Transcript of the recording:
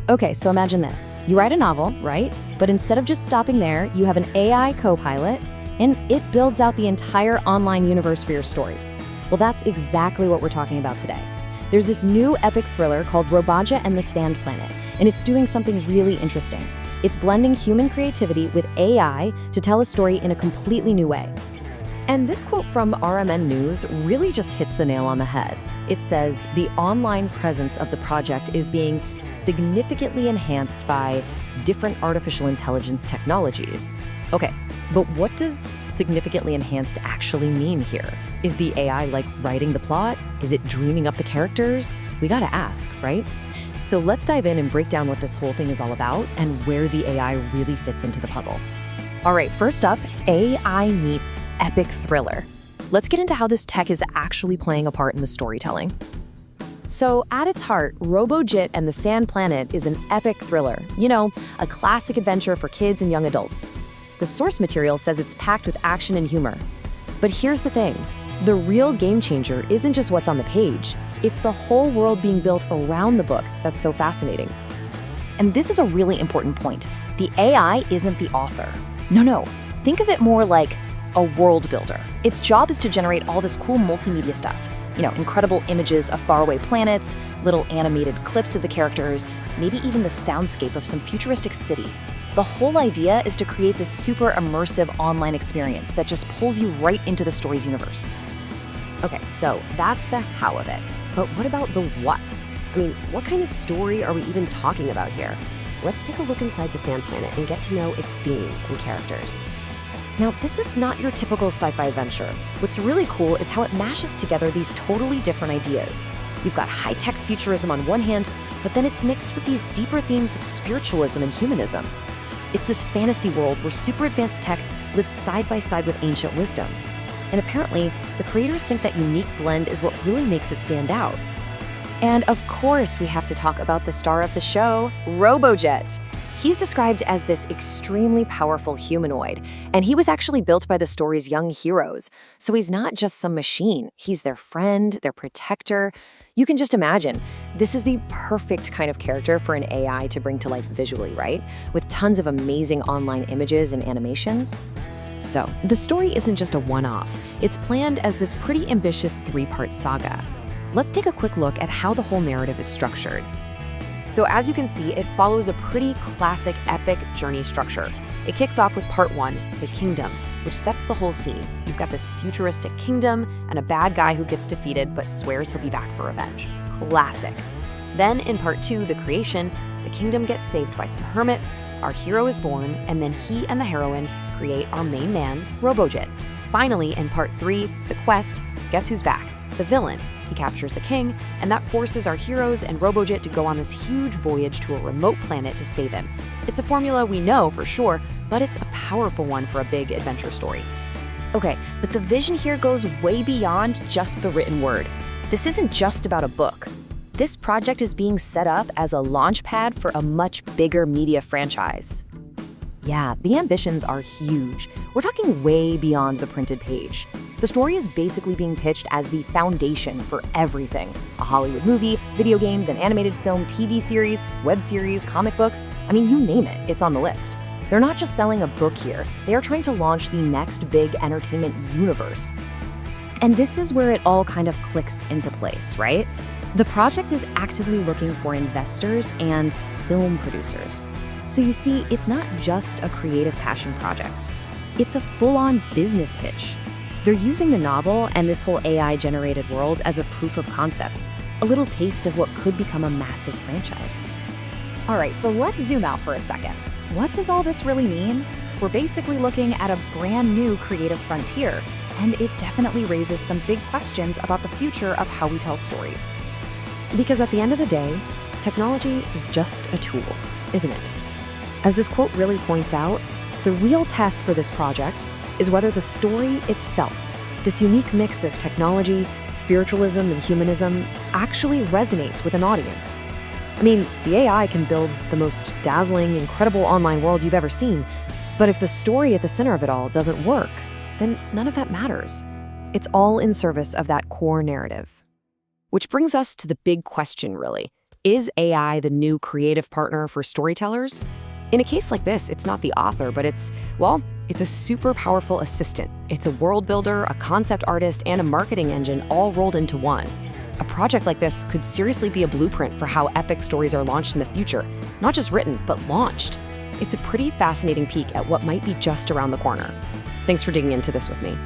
Okay, so imagine this. You write a novel, right? But instead of just stopping there, you have an AI co-pilot, and it builds out the entire online universe for your story. Well, that's exactly what we're talking about today. There's this new epic thriller called Robojit and the Sand Planet, and it's doing something really interesting. It's blending human creativity with AI to tell a story in a completely new way. And this quote from RMN News really just hits the nail on the head. It says, the online presence of the project is being significantly enhanced by different artificial intelligence technologies. Okay, but what does significantly enhanced actually mean here? Is the AI like writing the plot? Is it dreaming up the characters? We gotta ask, right? So let's dive in and break down what this whole thing is all about and where the AI really fits into the puzzle. All right, first up, AI meets epic thriller. Let's get into how this tech is actually playing a part in the storytelling. So at its heart, Robojit and the Sand Planet is an epic thriller. You know, a classic adventure for kids and young adults. The source material says it's packed with action and humor. But here's the thing. The real game changer isn't just what's on the page. It's the whole world being built around the book that's so fascinating. And this is a really important point. The AI isn't the author. No. Think of it more like a world builder. Its job is to generate all this cool multimedia stuff. You know, incredible images of faraway planets, little animated clips of the characters, maybe even the soundscape of some futuristic city. The whole idea is to create this super immersive online experience that just pulls you right into the story's universe. Okay, so that's the how of it. But what about the what? I mean, what kind of story are we even talking about here? Let's take a look inside the Sand Planet and get to know its themes and characters. Now, this is not your typical sci-fi adventure. What's really cool is how it mashes together these totally different ideas. You've got high-tech futurism on one hand, but then it's mixed with these deeper themes of spiritualism and humanism. It's this fantasy world where super advanced tech lives side by side with ancient wisdom. And apparently, the creators think that unique blend is what really makes it stand out. And of course, we have to talk about the star of the show, Robojit. He's described as this extremely powerful humanoid, and he was actually built by the story's young heroes. So he's not just some machine, he's their friend, their protector. You can just imagine, this is the perfect kind of character for an AI to bring to life visually, right? With tons of amazing online images and animations. So, the story isn't just a one-off. It's planned as this pretty ambitious 3-part saga. Let's take a quick look at how the whole narrative is structured. So as you can see, it follows a pretty classic epic journey structure. It kicks off with part 1, the kingdom, which sets the whole scene. You've got this futuristic kingdom and a bad guy who gets defeated but swears he'll be back for revenge. Classic. Then in part 2, the creation, the kingdom gets saved by some hermits, our hero is born, and then he and the heroine create our main man, Robojit. Finally, in part 3, the quest, guess who's back? The villain. He captures the king, and that forces our heroes and Robojit to go on this huge voyage to a remote planet to save him. It's a formula we know for sure, but it's a powerful one for a big adventure story. Okay, but the vision here goes way beyond just the written word. This isn't just about a book. This project is being set up as a launch pad for a much bigger media franchise. Yeah, the ambitions are huge. We're talking way beyond the printed page. The story is basically being pitched as the foundation for everything. A Hollywood movie, video games, an animated film, TV series, web series, comic books. I mean, you name it, it's on the list. They're not just selling a book here. They are trying to launch the next big entertainment universe. And this is where it all kind of clicks into place, right? The project is actively looking for investors and film producers. So you see, it's not just a creative passion project. It's a full-on business pitch. They're using the novel and this whole AI-generated world as a proof of concept, a little taste of what could become a massive franchise. All right, so let's zoom out for a second. What does all this really mean? We're basically looking at a brand new creative frontier, and it definitely raises some big questions about the future of how we tell stories. Because at the end of the day, technology is just a tool, isn't it? As this quote really points out, the real test for this project is whether the story itself, this unique mix of technology, spiritualism, and humanism, actually resonates with an audience. I mean, the AI can build the most dazzling, incredible online world you've ever seen, but if the story at the center of it all doesn't work, then none of that matters. It's all in service of that core narrative. Which brings us to the big question, really. Is AI the new creative partner for storytellers? In a case like this, it's not the author, but it's a super powerful assistant. It's a world builder, a concept artist, and a marketing engine all rolled into one. A project like this could seriously be a blueprint for how epic stories are launched in the future. Not just written, but launched. It's a pretty fascinating peek at what might be just around the corner. Thanks for digging into this with me.